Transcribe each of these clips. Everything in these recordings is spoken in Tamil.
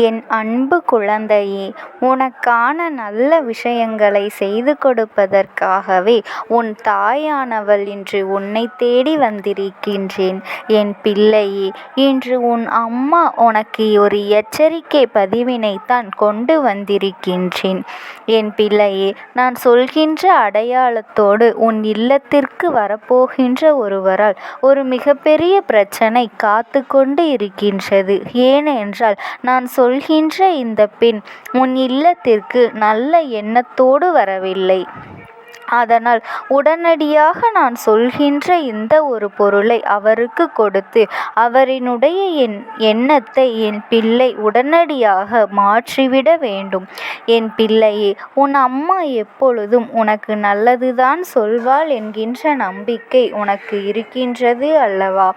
என் அன்பு குழந்தையே, உனக்கான நல்ல விஷயங்களை செய்து கொடுப்பதற்காகவே உன் தாயானவள் இன்று உன்னை தேடி வந்திருக்கின்றேன். என் பிள்ளையே, இன்று உன் அம்மா உனக்கு ஒரு எச்சரிக்கை பதிவினைத்தான் கொண்டு வந்திருக்கின்றேன். என் பிள்ளையே, நான் சொல்கின்ற அடையாளத்தோடு உன் இல்லத்திற்கு வரப்போகின்ற ஒருவரால் ஒரு மிகப்பெரிய பிரச்சனை காத்து கொண்டு இருக்கின்றது. ஏனென்றால் நான் சொல்கின்ற இந்த பெண் உன் இல்லத்திற்கு நல்ல எண்ணத்தோடு வரவில்லை. அதனால் உடனடியாக நான் சொல்கின்ற இந்த ஒரு பொருளை அவருக்கு கொடுத்து அவரினுடைய எண்ணத்தை என் பிள்ளை உடனடியாக மாற்றிவிட வேண்டும். என் பிள்ளையே, உன் அம்மா எப்பொழுதும் உனக்கு நல்லதுதான் சொல்வாள் என்கின்ற நம்பிக்கை உனக்கு இருக்கின்றது அல்லவா?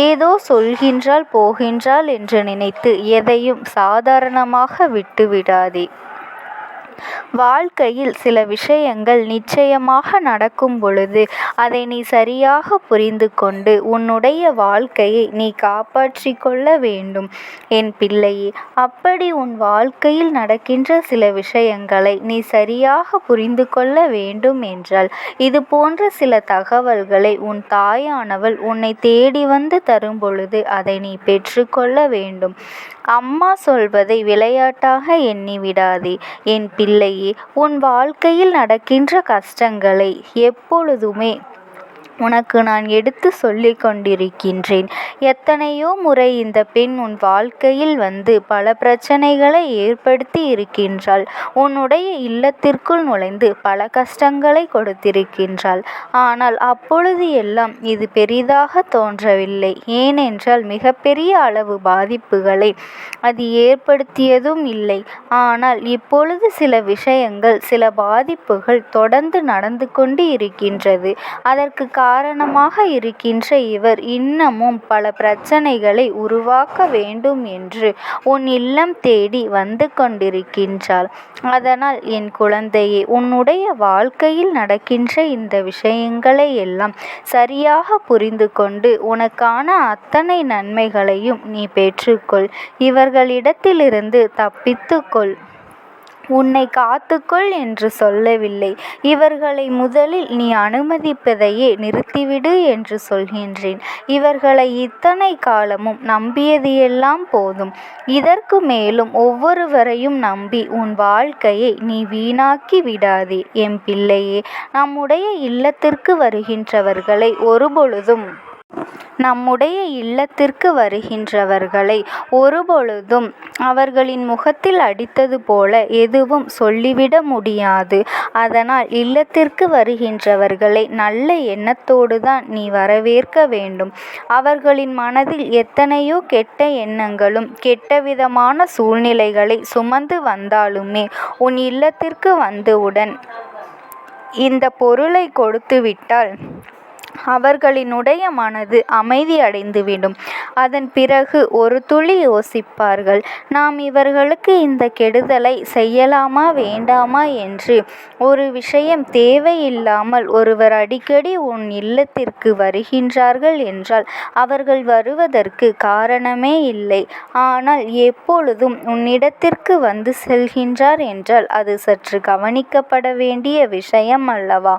ஏதோ சொல்கின்றாள் போகின்றாள் என்று நினைத்து எதையும் சாதாரணமாக விட்டுவிடாதே. வாழ்க்கையில் சில விஷயங்கள் நிச்சயமாக நடக்கும் பொழுது அதை நீ சரியாக புரிந்து கொண்டு உன்னுடைய வாழ்க்கையை நீ காப்பாற்றி கொள்ள வேண்டும். என் பிள்ளையே, அப்படி உன் வாழ்க்கையில் நடக்கின்ற சில விஷயங்களை நீ சரியாக புரிந்து கொள்ள வேண்டும் என்றால் இது போன்ற சில தகவல்களை உன் தாயானவள் உன்னை தேடி வந்து தரும் பொழுது அதை நீ பெற்றுக்கொள்ள வேண்டும். அம்மா சொல்வதை விளையாட்டாக எண்ணி விடாதே. என் பிள்ளையே, உன் வாழ்க்கையில் நடக்கின்ற கஷ்டங்களை எப்பொழுதுமே உனக்கு நான் எடுத்து சொல்லிக் கொண்டிருக்கின்றேன். எத்தனையோ முறை இந்த பெண் உன் வாழ்க்கையில் வந்து பல பிரச்சனைகளை ஏற்படுத்தி இருக்கின்றாள். உன்னுடைய இல்லத்திற்குள் நுழைந்து பல கஷ்டங்களை கொடுத்திருக்கின்றாள். ஆனால் அப்பொழுது எல்லாம் இது பெரிதாக தோன்றவில்லை. ஏனென்றால் மிகப்பெரிய அளவு பாதிப்புகளை அது ஏற்படுத்தியதும் இல்லை. ஆனால் இப்பொழுது சில விஷயங்கள், சில பாதிப்புகள் தொடர்ந்து நடந்து கொண்டு இருக்கின்றது. அதற்கு காரணமாக இருக்கின்ற இவர் இன்னமும் பல பிரச்சனைகளை உருவாக்க வேண்டும் என்று உன் இல்லம் தேடி வந்து கொண்டிருக்கின்றாள். அதனால் என் குழந்தையே, உன்னுடைய வாழ்க்கையில் நடக்கின்ற இந்த விஷயங்களை எல்லாம் சரியாக புரிந்து கொண்டு உனக்கான அத்தனை நன்மைகளையும் நீ பெற்றுக்கொள். இவர்களிடத்திலிருந்து தப்பித்துக்கொள். உன்னை காத்துக்கொள் என்று சொல்லவில்லை. இவர்களை முதலில் நீ அனுமதிப்பதையே நிறுத்திவிடு என்று சொல்கின்றேன். இவர்களை இத்தனை காலமும் நம்பியது எல்லாம் போதும். இதற்கு மேலும் ஒவ்வொருவரையும் நம்பி உன் வாழ்க்கையை நீ வீணாக்கி விடாதே. என் பிள்ளையே, நம்முடைய இல்லத்திற்கு வருகின்றவர்களை ஒருபொழுதும் அவர்களின் முகத்தில் அடித்தது போல எதுவும் சொல்லிவிட முடியாது. அதனால் இல்லத்திற்கு வருகின்றவர்களை நல்ல எண்ணத்தோடு தான் நீ வரவேற்க வேண்டும். அவர்களின் மனதில் எத்தனையோ கெட்ட எண்ணங்களும் கெட்டவிதமான சூழ்நிலைகளை சுமந்து வந்தாலுமே உன் இல்லத்திற்கு வந்தவுடன் இந்த பொருளை கொடுத்துவிட்டால் அவர்களினுடைய மனது அமைதி அடைந்துவிடும். அதன் பிறகு ஒரு துளி யோசிப்பார்கள், நாம் இவர்களுக்கு இந்த கெடுதலை செய்யலாமா வேண்டாமா என்று. ஒரு விஷயம் தேவையில்லாமல் ஒருவர் அடிக்கடி உன் இல்லத்திற்கு வருகின்றார்கள் என்றால் அவர்கள் வருவதற்கு காரணமே இல்லை. ஆனால் எப்பொழுதும் உன்னிடத்திற்கு வந்து செல்கின்றார் என்றால் அது சற்று கவனிக்கப்பட வேண்டிய விஷயம் அல்லவா?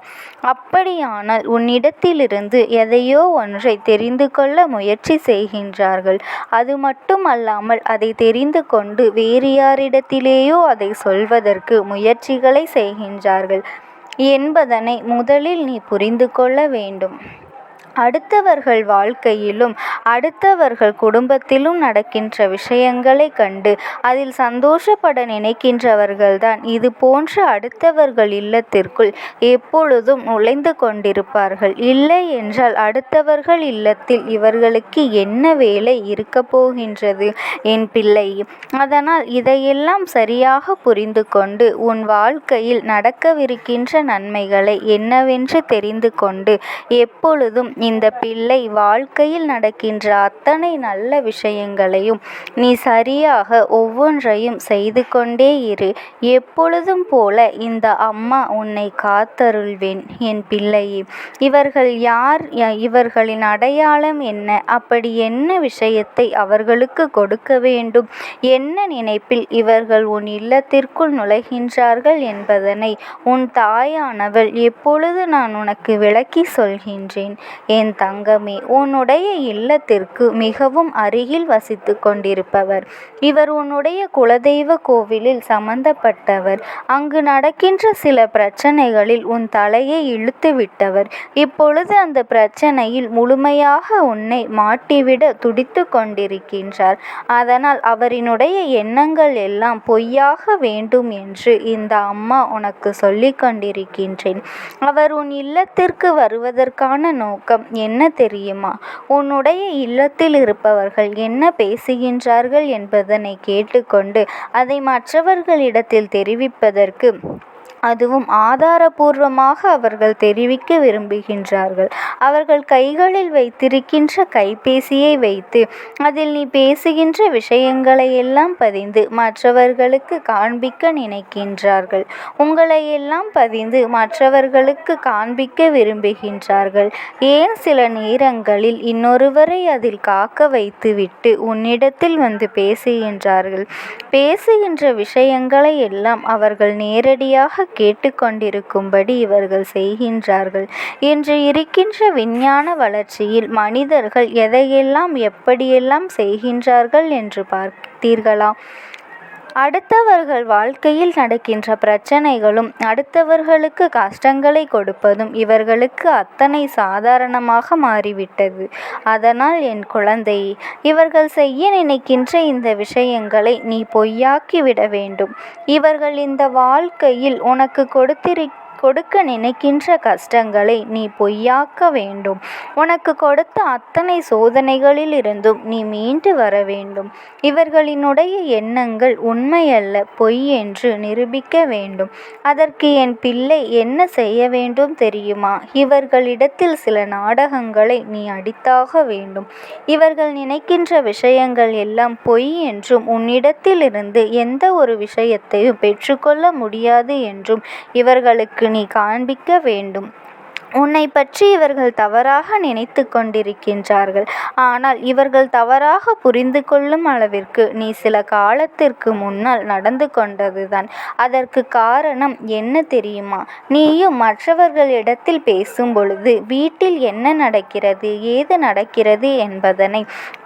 அப்படியானால் உன்னிடத்தில் இருந்து எதையோ ஒன்றை தெரிந்து கொள்ள முயற்சி செய்கின்றார்கள். அது மட்டுமல்லாமல் அதை தெரிந்து கொண்டு வேறு யாரிடத்திலேயோ அதை சொல்வதற்கு முயற்சிகளை செய்கின்றார்கள் என்பதனை முதலில் நீ புரிந்து கொள்ள வேண்டும். அடுத்தவர்கள் வாழ்க்கையிலும் அடுத்தவர்கள் குடும்பத்திலும் நடக்கின்ற விஷயங்களை கண்டு அதில் சந்தோஷப்பட நினைக்கின்றவர்கள்தான் இது போன்ற அடுத்தவர்கள் இல்லத்திற்குள் எப்பொழுதும் நுழைந்து கொண்டிருப்பார்கள். இல்லை என்றால் அடுத்தவர்கள் இல்லத்தில் இவர்களுக்கு என்ன வேலை இருக்க போகின்றது என் பிள்ளை? அதனால் இதையெல்லாம் சரியாக புரிந்து கொண்டு உன் வாழ்க்கையில் நடக்கவிருக்கின்ற நன்மைகளை என்னவென்று தெரிந்து கொண்டு எப்பொழுதும் இந்த பிள்ளை வாழ்க்கையில் நடக்கின்ற அத்தனை நல்ல விஷயங்களையும் நீ சரியாக ஒவ்வொன்றையும் செய்து கொண்டே இரு. எப்பொழுதும் போல இந்த அம்மா உன்னை காத்தருள்வேன் என் பிள்ளையே. இவர்கள் யார்? இவர்களின் அடையாளம் என்ன? அப்படி என்ன விஷயத்தை அவர்களுக்கு கொடுக்க வேண்டும்? என்ன நினைப்பில் இவர்கள் உன் இல்லத்திற்குள் நுழைகின்றார்கள் என்பதனை உன் தாயானவள் எப்பொழுது நான் உனக்கு விளக்கி சொல்கின்றேன். என் தங்கமே, உன்னுடைய இல்லத்திற்கு மிகவும் அருகில் வசித்து கொண்டிருப்பவர் இவர். உன்னுடைய குலதெய்வ கோவிலில் சம்பந்தப்பட்டவர். அங்கு நடக்கின்ற சில பிரச்சனைகளில் உன் தலையை இழுத்து விட்டவர். இப்பொழுது அந்த பிரச்சனையில் முழுமையாக உன்னை மாட்டிவிட துடித்து கொண்டிருக்கின்றார். அதனால் அவரினுடைய எண்ணங்கள் எல்லாம் பொய்யாக வேண்டும் என்று இந்த அம்மா உனக்கு சொல்லிக் கொண்டிருக்கின்றேன். அவர் உன் இல்லத்திற்கு வருவதற்கான நோக்கம் என்ன தெரியுமா? உன்னுடைய இல்லத்தில் இருப்பவர்கள் என்ன பேசுகின்றார்கள் என்பதனை கேட்டுக்கொண்டு அதை மற்றவர்களிடத்தில் தெரிவிப்பதற்கு, அதுவும் ஆதாரபூர்வமாக அவர்கள் தெரிவிக்க விரும்புகின்றார்கள். அவர்கள் கைகளில் வைத்திருக்கின்ற கைபேசியை வைத்து அதில் நீ பேசுகின்ற விஷயங்களை எல்லாம் பதிந்து மற்றவர்களுக்கு காண்பிக்க நினைக்கின்றார்கள். உங்களை எல்லாம் பதிந்து மற்றவர்களுக்கு காண்பிக்க விரும்புகின்றார்கள். ஏன் சில நேரங்களில் இன்னொருவரை அதில் காக்க வைத்துவிட்டு உன்னிடத்தில் வந்து பேசுகின்றார்கள். பேசுகின்ற விஷயங்களை எல்லாம் அவர்கள் நேரடியாக கேட்டுக்கொண்டிருக்கும்படி இவர்கள் செய்கின்றார்கள். இன்று இருக்கின்ற விஞ்ஞான வளர்ச்சியில் மனிதர்கள் எதையெல்லாம் எப்படியெல்லாம் செய்கின்றார்கள் என்று பார்த்தீர்களா? அடுத்தவர்கள் வாழ்க்கையில் நடக்கின்ற பிரச்சனைகளும் அடுத்தவர்களுக்கு கஷ்டங்களை கொடுப்பதும் இவர்களுக்கு அத்தனை சாதாரணமாக மாறிவிட்டது. அதனால் என் குழந்தையே, இவர்கள் செய்ய நினைக்கின்ற இந்த விஷயங்களை நீ பொய்யாக்கி விட வேண்டும். இவர்கள் இந்த வாழ்க்கையில் உனக்கு கொடுக்க நினைக்கின்ற கஷ்டங்களை நீ பொய்யாக்க வேண்டும். உனக்கு கொடுத்த அத்தனை சோதனைகளில் இருந்தும் நீ மீண்டு வர வேண்டும். இவர்களினுடைய எண்ணங்கள் உண்மையல்ல, பொய் என்று நிரூபிக்க வேண்டும். அதற்கு என் பிள்ளை என்ன செய்ய வேண்டும் தெரியுமா? இவர்களிடத்தில் சில நாடகங்களை நீ அடித்தாக வேண்டும். இவர்கள் நினைக்கின்ற விஷயங்கள் எல்லாம் பொய் என்றும் உன்னிடத்தில் இருந்து எந்த ஒரு விஷயத்தையும் பெற்றுக்கொள்ள முடியாது என்றும் இவர்களுக்கு நீ காண்பிக்க வேண்டும். உன்னை பற்றி இவர்கள் தவறாக நினைத்து கொண்டிருக்கின்றார்கள். ஆனால் இவர்கள் தவறாக புரிந்து கொள்ளும் அளவிற்கு நீ சில காலத்திற்கு முன்னால் நடந்து கொண்டதுதான். அதற்கு காரணம் என்ன தெரியுமா? நீயும் மற்றவர்களிடத்தில் பேசும் பொழுது வீட்டில் என்ன நடக்கிறது, ஏது நடக்கிறது என்பதனை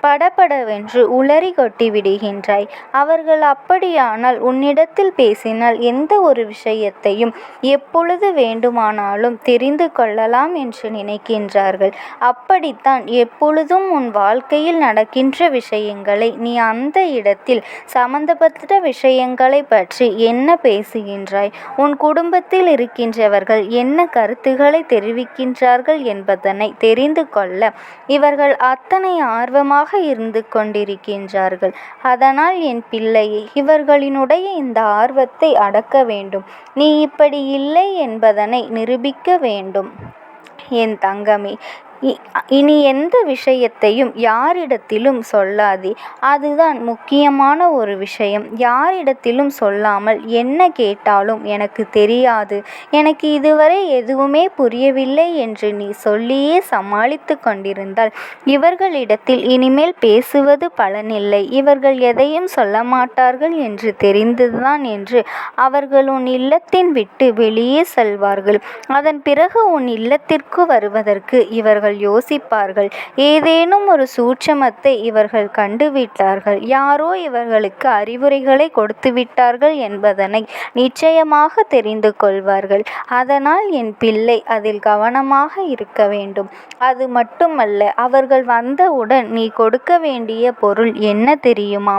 படபடவென்று உளறி கொட்டி விடுகின்றாய். அவர்கள் அப்படியானால் உன்னிடத்தில் பேசினால் எந்த ஒரு விஷயத்தையும் எப்பொழுது வேண்டுமானாலும் தெரிந்து கொள்ளலாம் என்று நினைக்கின்றார்கள். அப்படித்தான் எப்பொழுதும் உன் வாழ்க்கையில் நடக்கின்ற விஷயங்களை நீ அந்த இடத்தில் சம்பந்தப்பட்ட விஷயங்களை பற்றி என்ன பேசுகின்றாய், உன் குடும்பத்தில் இருக்கின்றவர்கள் என்ன கருத்துக்களை தெரிவிக்கின்றார்கள் என்பதனை தெரிந்து கொள்ள இவர்கள் அத்தனை ஆர்வமாக இருந்து கொண்டிருக்கின்றார்கள். அதனால் என் பிள்ளையே, இவர்களினுடைய இந்த ஆர்வத்தை அடக்க வேண்டும். நீ இப்படி இல்லை என்பதனை நிரூபிக்க வேண்டும். என் தங்கமே, இனி எந்த விஷயத்தையும் யாரிடத்திலும் சொல்லாதே. அதுதான் முக்கியமான ஒரு விஷயம். யாரிடத்திலும் சொல்லாமல் என்ன கேட்டாலும் எனக்கு தெரியாது, எனக்கு இதுவரை எதுவுமே புரியவில்லை என்று நீ சொல்லியே சமாளித்து கொண்டிருந்தால் இவர்களிடத்தில் இனிமேல் பேசுவது பலனில்லை. இவர்கள் எதையும் சொல்ல மாட்டார்கள் என்று தெரிந்துதான் என்று அவர்கள் உன் இல்லத்தின் விட்டு வெளியே செல்வார்கள். அதன் பிறகு உன் இல்லத்திற்கு வருவதற்கு இவர்கள் யோசிப்பார்கள். ஏதேனும் ஒரு சூட்சமத்தை இவர்கள் கண்டுவிட்டார்கள். யாரோ இவர்களுக்கு அறிவுரைகளை கொடுத்து விட்டார்கள் என்பதனை நிச்சயமாக தெரிந்து கொள்வார்கள். அதனால் என் பிள்ளை அதில் கவனமாக இருக்க வேண்டும். அது மட்டுமல்ல, அவர்கள் வந்தவுடன் நீ கொடுக்க வேண்டிய பொருள் என்ன தெரியுமா?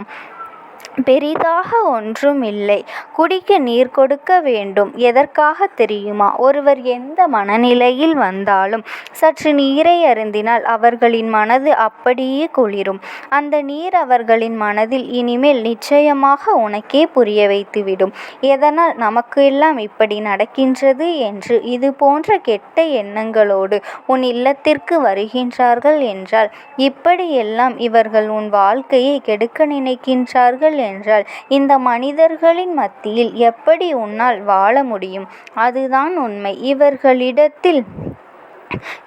பெரிதாக ஒன்றும் இல்லை. குடிக்க நீர் கொடுக்க வேண்டும். எதற்காக தெரியுமா? ஒருவர் எந்த மனநிலையில் வந்தாலும் சற்று நீரை அருந்தினால் அவர்களின் மனது அப்படியே குளிரும். அந்த நீர் அவர்களின் மனதில் இனிமேல் நிச்சயமாக உனக்கே புரிய வைத்துவிடும். எதனால் நமக்கு எல்லாம் இப்படி நடக்கின்றது என்று. இது போன்ற கெட்ட எண்ணங்களோடு உன் இல்லத்திற்கு வருகின்றார்கள் என்றால், இப்படியெல்லாம் இவர்கள் உன் வாழ்க்கையை கெடுக்க நினைக்கின்றார்கள் என்றால், இந்த மனிதர்களின் மத்தியில் எப்படி உன்னால் வாழ முடியும்? அதுதான் உண்மை. இவர்களிடத்தில்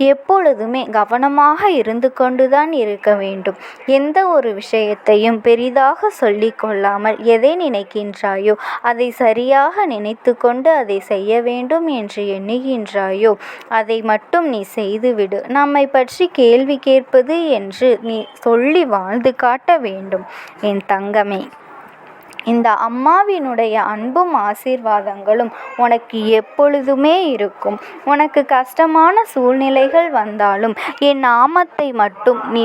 எப்பொழுதுமே கவனமாக இருந்து கொண்டுதான் இருக்க வேண்டும். எந்த ஒரு விஷயத்தையும் பெரிதாக சொல்லிக் கொள்ளாமல், எதை நினைக்கின்றாயோ அதை சரியாக நினைத்து கொண்டு அதை செய்ய வேண்டும் என்று எண்ணுகின்றாயோ அதை மட்டும் நீ செய்துவிடு. நம்மை பற்றி கேள்வி கேட்பது என்று நீ சொல்லி வாழ்ந்து காட்ட வேண்டும். என் தங்கமே, இந்த அம்மாவினுடைய அன்பும் ஆசீர்வாதங்களும் உனக்கு எப்பொழுதுமே இருக்கும். உனக்கு கஷ்டமான சூழ்நிலைகள் வந்தாலும் என் நாமத்தை மட்டும் நீ